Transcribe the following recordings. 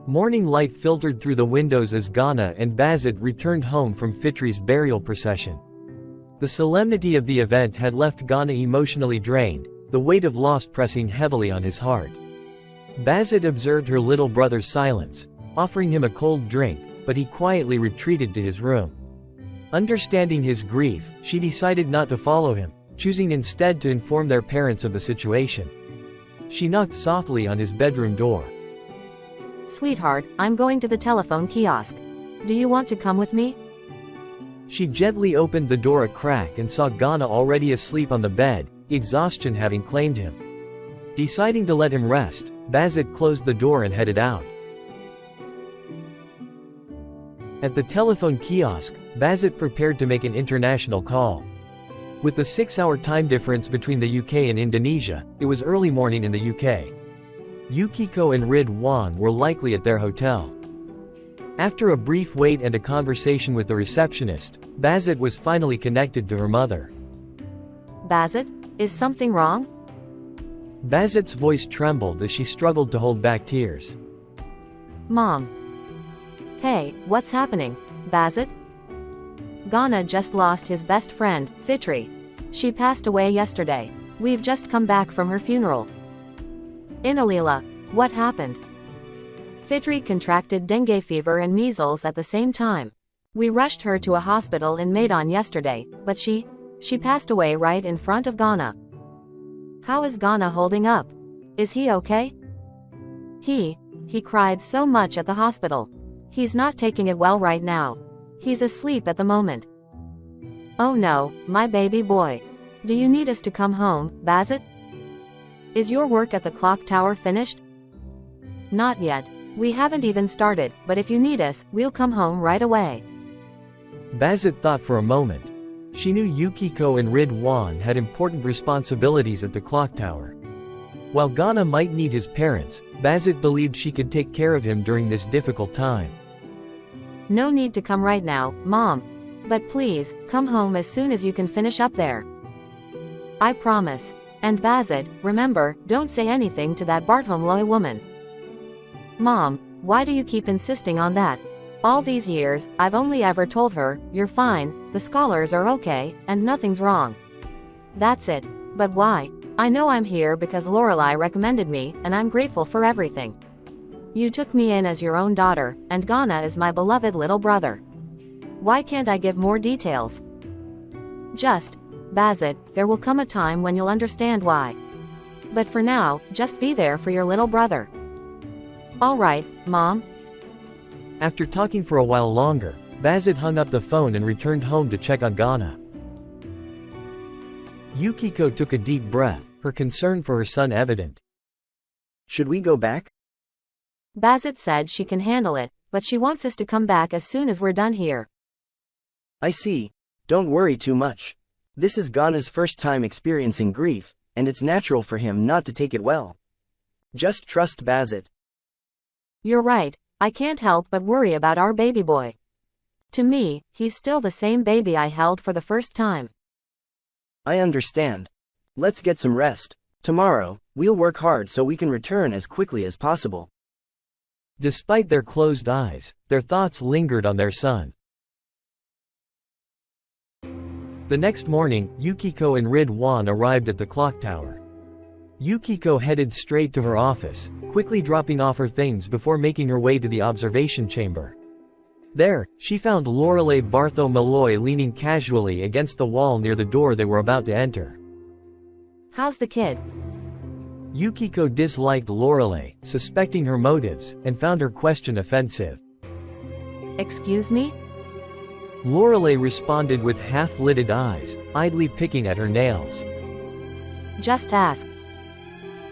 Morning light filtered through the windows as Ghana and Bazit returned home from Fitri's burial procession. The solemnity of the event had left Ghana emotionally drained, the weight of loss pressing heavily on his heart. Bazit observed her little brother's silence, offering him a cold drink, but he quietly retreated to his room. Understanding his grief, she decided not to follow him, choosing instead to inform their parents of the situation. She knocked softly on his bedroom door. "Sweetheart, I'm going to the telephone kiosk. Do you want to come with me?" She gently opened the door a crack and saw Ghana already asleep on the bed, exhaustion having claimed him. Deciding to let him rest, Bazit closed the door and headed out. At the telephone kiosk, Bazit prepared to make an international call. With the 6-hour time difference between the UK and Indonesia, it was early morning in the UK. Yukiko and Ridwan were likely at their hotel. After a brief wait and a conversation with the receptionist, Bazit was finally connected to her mother. "Bazit, is something wrong?" Bazit's voice trembled as she struggled to hold back tears. "Mom." "Hey, what's happening, Bazit?" "Ghana just lost his best friend, Fitri. She passed away yesterday. We've just come back from her funeral." "Inalila, what happened?" "Fitri contracted dengue fever and measles at the same time. We rushed her to a hospital in Medan yesterday, but she passed away right in front of Ghana." "How is Ghana holding up? Is he okay?" He cried so much at the hospital. He's not taking it well right now. He's asleep at the moment." "Oh no, my baby boy. Do you need us to come home, Bazit? Is your work at the clock tower finished?" "Not yet. We haven't even started, but if you need us, we'll come home right away." Bazit thought for a moment. She knew Yukiko and Ridwan had important responsibilities at the clock tower. While Ghana might need his parents, Bazit believed she could take care of him during this difficult time. "No need to come right now, Mom. But please, come home as soon as you can finish up there. I promise. And Bazit, remember, don't say anything to that Bartholomew woman." "Mom, why do you keep insisting on that? All these years, I've only ever told her, you're fine, the scholars are okay, and nothing's wrong. That's it. But why? I know I'm here because Lorelei recommended me, and I'm grateful for everything. You took me in as your own daughter, and Ghana is my beloved little brother. Why can't I give more details? Just, Bazit, there will come a time when you'll understand why. But for now, just be there for your little brother." "All right, Mom." After talking for a while longer, Bazit hung up the phone and returned home to check on Ghana. Yukiko took a deep breath, her concern for her son evident. "Should we go back?" Bazit said she can handle it, but she wants us to come back as soon as we're done here. "I see. Don't worry too much. This is Ghana's first time experiencing grief, and it's natural for him not to take it well. Just trust Bazit." "You're right, I can't help but worry about our baby boy. To me, he's still the same baby I held for the first time." "I understand. Let's get some rest. Tomorrow, we'll work hard so we can return as quickly as possible." Despite their closed eyes, their thoughts lingered on their son. The next morning, Yukiko and Ridwan arrived at the clock tower. Yukiko headed straight to her office, quickly dropping off her things before making her way to the observation chamber. There, she found Lorelei Bartholomew leaning casually against the wall near the door they were about to enter. "How's the kid?" Yukiko disliked Lorelei, suspecting her motives, and found her question offensive. "Excuse me?" Lorelei responded with half-lidded eyes, idly picking at her nails. "Just ask.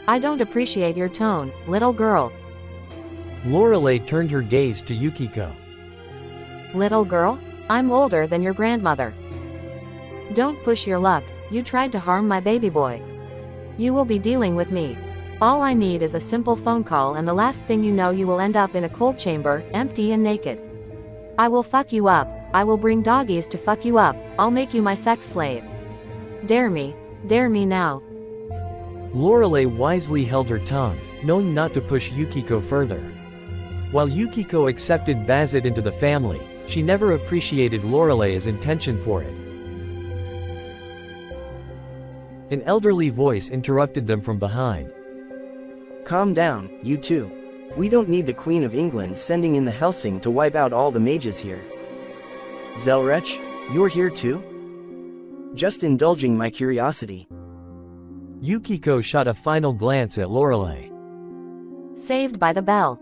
I don't appreciate your tone, little girl." Lorelei turned her gaze to Yukiko. "Little girl? I'm older than your grandmother. Don't push your luck, you tried to harm my baby boy. You will be dealing with me. All I need is a simple phone call, and the last thing you know you will end up in a cold chamber, empty and naked. I will fuck you up, I will bring doggies to fuck you up, I'll make you my sex slave. Dare me now." Lorelei wisely held her tongue, knowing not to push Yukiko further. While Yukiko accepted Bazet into the family, she never appreciated Lorelei's intention for it. An elderly voice interrupted them from behind. Calm down, you two. We don't need the Queen of England sending in the Helsing to wipe out all the mages here. Zelretch, you're here too? Just indulging my curiosity. Yukiko shot a final glance at Lorelei. Saved by the bell.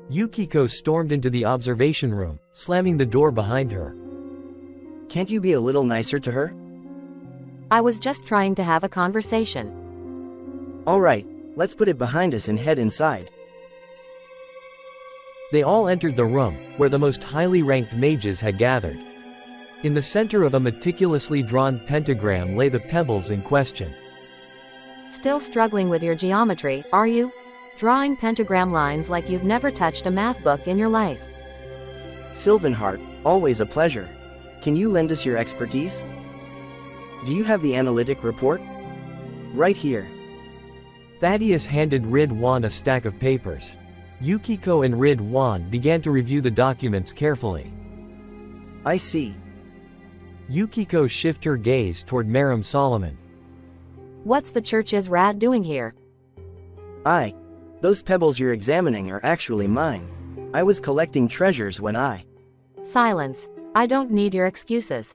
Yukiko stormed into the observation room, slamming the door behind her. Can't you be a little nicer to her? I was just trying to have a conversation. Alright, let's put it behind us and head inside. They all entered the room, where the most highly ranked mages had gathered. In the center of a meticulously drawn pentagram lay the pebbles in question. Still struggling with your geometry, are you? Drawing pentagram lines like you've never touched a math book in your life. Sylvanheart, always a pleasure. Can you lend us your expertise? Do you have the analytic report? Right here. Thaddeus handed Ridwan a stack of papers. Yukiko and Ridwan began to review the documents carefully. I see. Yukiko shifted her gaze toward Maram Solomon. What's the church's rat doing here? Those pebbles you're examining are actually mine. I was collecting treasures when Silence. I don't need your excuses.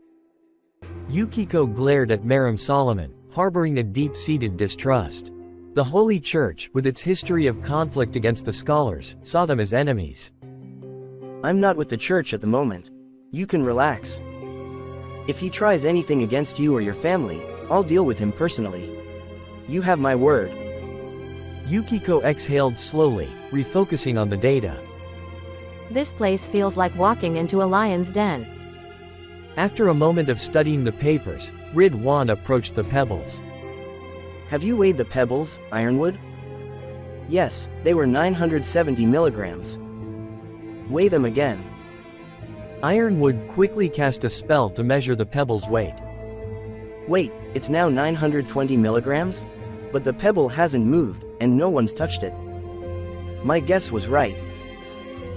Yukiko glared at Maram Solomon, harboring a deep-seated distrust. The Holy Church, with its history of conflict against the scholars, saw them as enemies. I'm not with the church at the moment. You can relax. If he tries anything against you or your family, I'll deal with him personally. You have my word. Yukiko exhaled slowly, refocusing on the data. This place feels like walking into a lion's den. After a moment of studying the papers, Ridwan approached the pebbles. Have you weighed the pebbles, Ironwood? Yes, they were 970 milligrams. Weigh them again. Ironwood quickly cast a spell to measure the pebbles' weight. Wait, it's now 920 milligrams? But the pebble hasn't moved, and no one's touched it. My guess was right.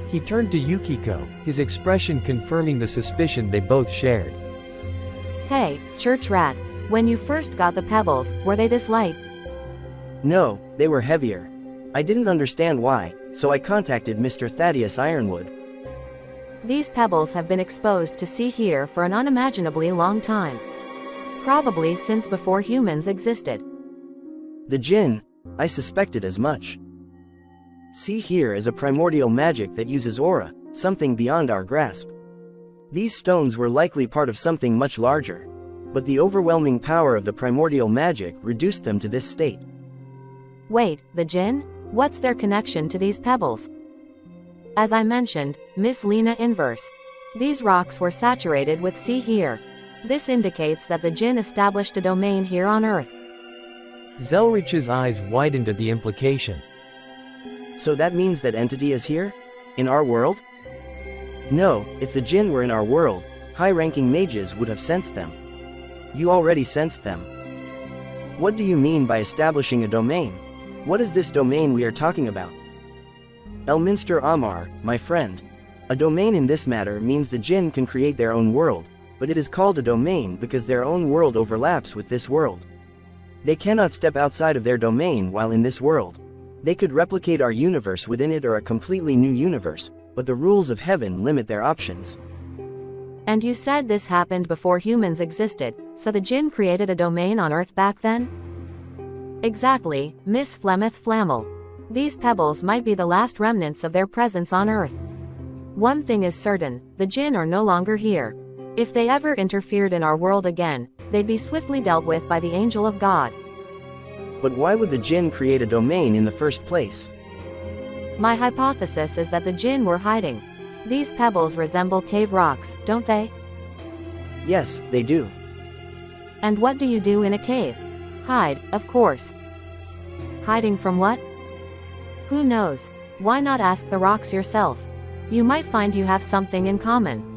He turned to Yukiko, his expression confirming the suspicion they both shared. Hey, church rat, when you first got the pebbles, were they this light? No, they were heavier. I didn't understand why, so I contacted Mr. Thaddeus Ironwood. These pebbles have been exposed to sea here for an unimaginably long time. Probably since before humans existed. The Jinn, I suspected as much. See here is a primordial magic that uses aura, something beyond our grasp. These stones were likely part of something much larger, but the overwhelming power of the primordial magic reduced them to this state. Wait, the Jinn? What's their connection to these pebbles? As I mentioned, Miss Lena Inverse. These rocks were saturated with sea here. This indicates that the Jinn established a domain here on Earth. Zelretch's eyes widened at the implication. So that means that entity is here? In our world? No, if the Jinn were in our world, high-ranking mages would have sensed them. You already sensed them. What do you mean by establishing a domain? What is this domain we are talking about? Elminster Amar, my friend. A domain in this matter means the Jinn can create their own world, but it is called a domain because their own world overlaps with this world. They cannot step outside of their domain while in this world. They could replicate our universe within it or a completely new universe, but the rules of heaven limit their options. And you said this happened before humans existed, so the Jinn created a domain on Earth back then? Exactly, Miss Flemeth Flammel. These pebbles might be the last remnants of their presence on Earth. One thing is certain, the Jinn are no longer here. If they ever interfered in our world again, they'd be swiftly dealt with by the angel of God. But why would the Jinn create a domain in the first place? My hypothesis is that the Jinn were hiding. These pebbles resemble cave rocks, don't they? Yes, they do. And what do you do in a cave? Hide, of course. Hiding from what? Who knows? Why not ask the rocks yourself? You might find you have something in common.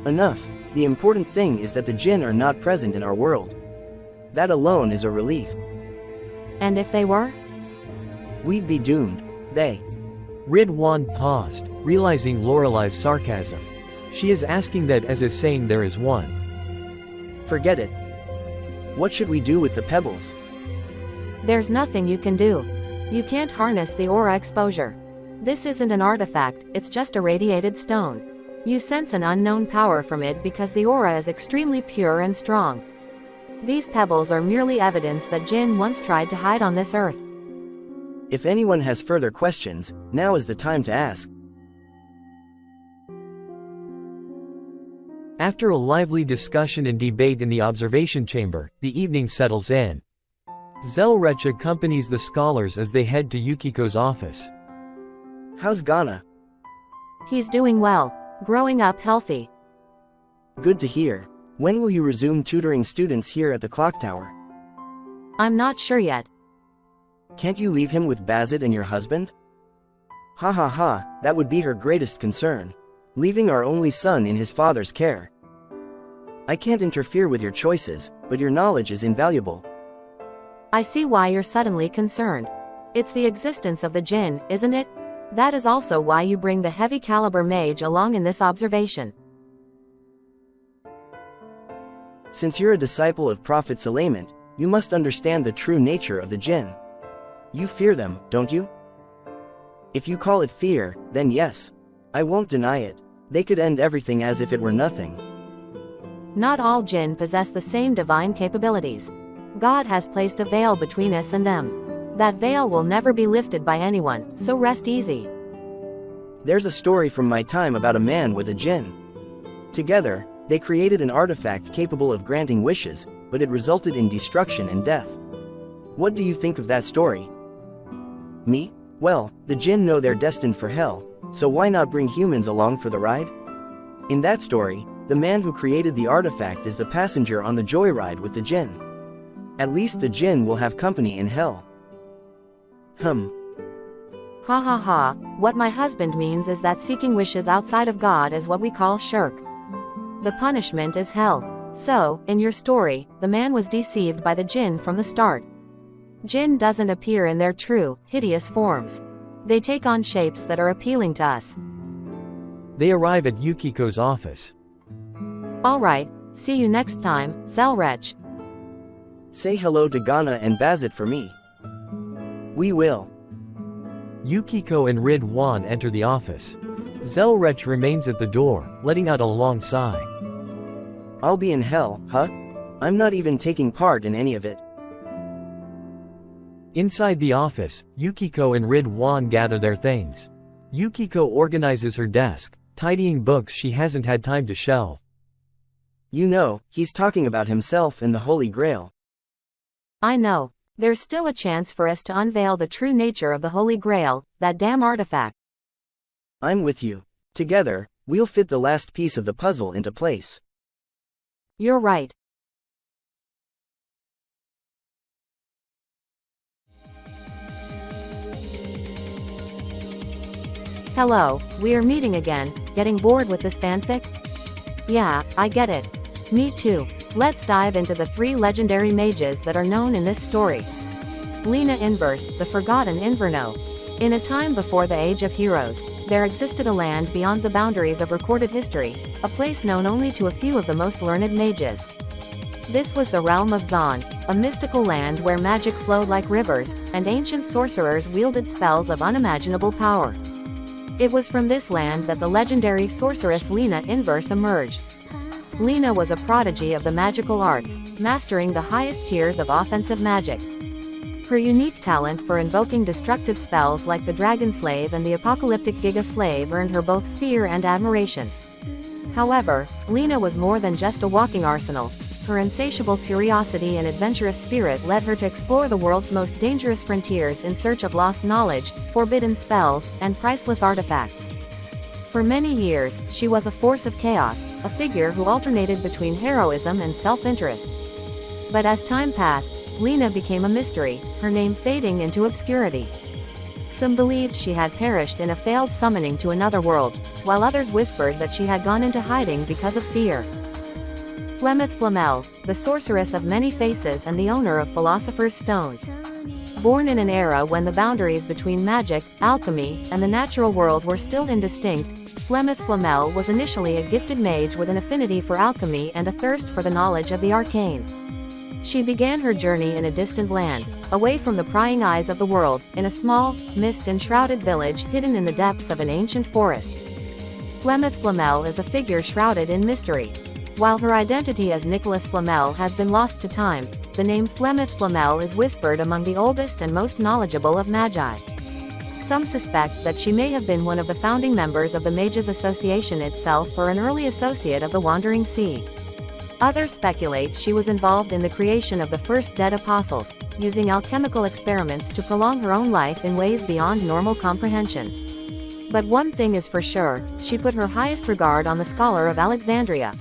Enough. The important thing is that the Jinn are not present in our world. That alone is a relief. And if they were? We'd be doomed. They. Ridwan paused, realizing Lorelei's sarcasm. She is asking that as if saying there is one. Forget it. What should we do with the pebbles? There's nothing you can do. You can't harness the aura exposure. This isn't an artifact, it's just a radiated stone. You sense an unknown power from it because the aura is extremely pure and strong. These pebbles are merely evidence that Jinn once tried to hide on this earth. If anyone has further questions, now is the time to ask. After a lively discussion and debate in the observation chamber, the evening settles in. Zelretch accompanies the scholars as they head to Yukiko's office. How's Ghana? He's doing well, growing up healthy. Good to hear. When will you resume tutoring students here at the clock tower? I'm not sure yet. Can't you leave him with Bazit and your husband? Ha ha ha, that would be her greatest concern. Leaving our only son in his father's care. I can't interfere with your choices, but your knowledge is invaluable. I see why you're suddenly concerned. It's the existence of the Jinn, isn't it? That is also why you bring the heavy caliber mage along in this observation. Since you're a disciple of Prophet Suleiman, you must understand the true nature of the Jinn. You fear them, don't you? If you call it fear, then yes. I won't deny it. They could end everything as if it were nothing. Not all Jinn possess the same divine capabilities. God has placed a veil between us and them. That veil will never be lifted by anyone, so rest easy. There's a story from my time about a man with a Jinn. Together, they created an artifact capable of granting wishes, but it resulted in destruction and death. What do you think of that story? Me? Well, the Jinn know they're destined for hell, so why not bring humans along for the ride? In that story, the man who created the artifact is the passenger on the joyride with the Jinn. At least the Jinn will have company in hell. Ha ha ha, what my husband means is that seeking wishes outside of God is what we call shirk. The punishment is hell. So, in your story, the man was deceived by the Jinn from the start. Jinn doesn't appear in their true, hideous forms. They take on shapes that are appealing to us. They arrive at Yukiko's office. Alright, see you next time, Zelretch. Say hello to Ghana and Bazit for me. We will. Yukiko and Ridwan enter the office. Zelretch remains at the door, letting out a long sigh. I'll be in hell, huh? I'm not even taking part in any of it. Inside the office, Yukiko and Ridwan gather their things. Yukiko organizes her desk, tidying books she hasn't had time to shelve. You know, he's talking about himself and the Holy Grail. I know. There's still a chance for us to unveil the true nature of the Holy Grail, that damn artifact. I'm with you. Together, we'll fit the last piece of the puzzle into place. You're right. Hello, we're meeting again. Getting bored with this fanfic? Yeah, I get it. Me too. Let's dive into the 3 legendary mages that are known in this story. Lina Inverse, the Forgotten Inverno. In a time before the Age of Heroes, there existed a land beyond the boundaries of recorded history, a place known only to a few of the most learned mages. This was the realm of Zon, a mystical land where magic flowed like rivers, and ancient sorcerers wielded spells of unimaginable power. It was from this land that the legendary sorceress Lina Inverse emerged. Lina was a prodigy of the magical arts, mastering the highest tiers of offensive magic. Her unique talent for invoking destructive spells like the Dragon Slave and the apocalyptic Giga Slave earned her both fear and admiration. However, Lina was more than just a walking arsenal. Her insatiable curiosity and adventurous spirit led her to explore the world's most dangerous frontiers in search of lost knowledge, forbidden spells, and priceless artifacts. For many years, she was a force of chaos, a figure who alternated between heroism and self-interest. But as time passed, Lina became a mystery, her name fading into obscurity. Some believed she had perished in a failed summoning to another world, while others whispered that she had gone into hiding because of fear. Flemeth Flamel, the sorceress of many faces and the owner of Philosopher's Stones. Born in an era when the boundaries between magic, alchemy, and the natural world were still indistinct, Flemeth Flamel was initially a gifted mage with an affinity for alchemy and a thirst for the knowledge of the arcane. She began her journey in a distant land, away from the prying eyes of the world, in a small, mist-enshrouded village hidden in the depths of an ancient forest. Flemeth Flamel is a figure shrouded in mystery. While her identity as Nicholas Flamel has been lost to time, the name Flemeth Flamel is whispered among the oldest and most knowledgeable of magi. Some suspect that she may have been one of the founding members of the Mages Association itself or an early associate of the Wandering Sea. Others speculate she was involved in the creation of the first Dead Apostles, using alchemical experiments to prolong her own life in ways beyond normal comprehension. But one thing is for sure, she put her highest regard on the scholar of Alexandria.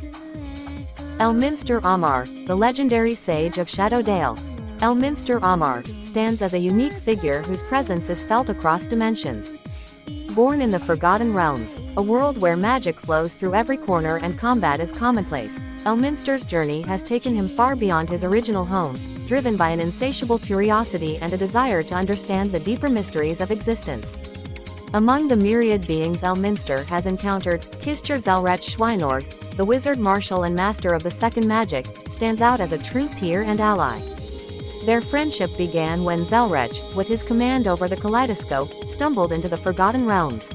Elminster Aumar, the legendary sage of Shadowdale. Elminster Aumar stands as a unique figure whose presence is felt across dimensions. Born in the Forgotten Realms, a world where magic flows through every corner and combat is commonplace, Elminster's journey has taken him far beyond his original home, driven by an insatiable curiosity and a desire to understand the deeper mysteries of existence. Among the myriad beings Elminster has encountered, Kistur Zelretch Schweinorg, the wizard marshal and master of the second magic, stands out as a true peer and ally. Their friendship began when Zelretch, with his command over the kaleidoscope, stumbled into the Forgotten Realms.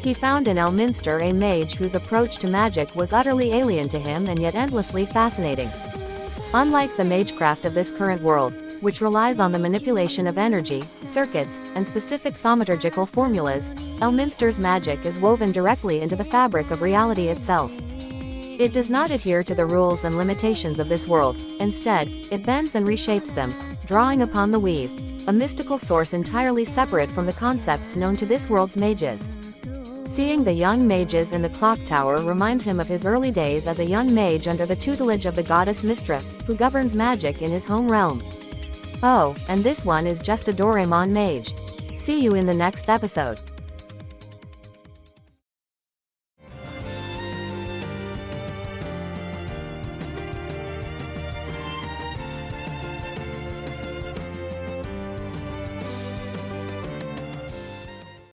He found in Elminster a mage whose approach to magic was utterly alien to him and yet endlessly fascinating. Unlike the magecraft of this current world, which relies on the manipulation of energy, circuits, and specific thaumaturgical formulas, Elminster's magic is woven directly into the fabric of reality itself. It does not adhere to the rules and limitations of this world, instead, it bends and reshapes them, drawing upon the weave, a mystical source entirely separate from the concepts known to this world's mages. Seeing the young mages in the clock tower reminds him of his early days as a young mage under the tutelage of the goddess Mistra, who governs magic in his home realm. Oh, and this one is just a Doraemon mage. See you in the next episode.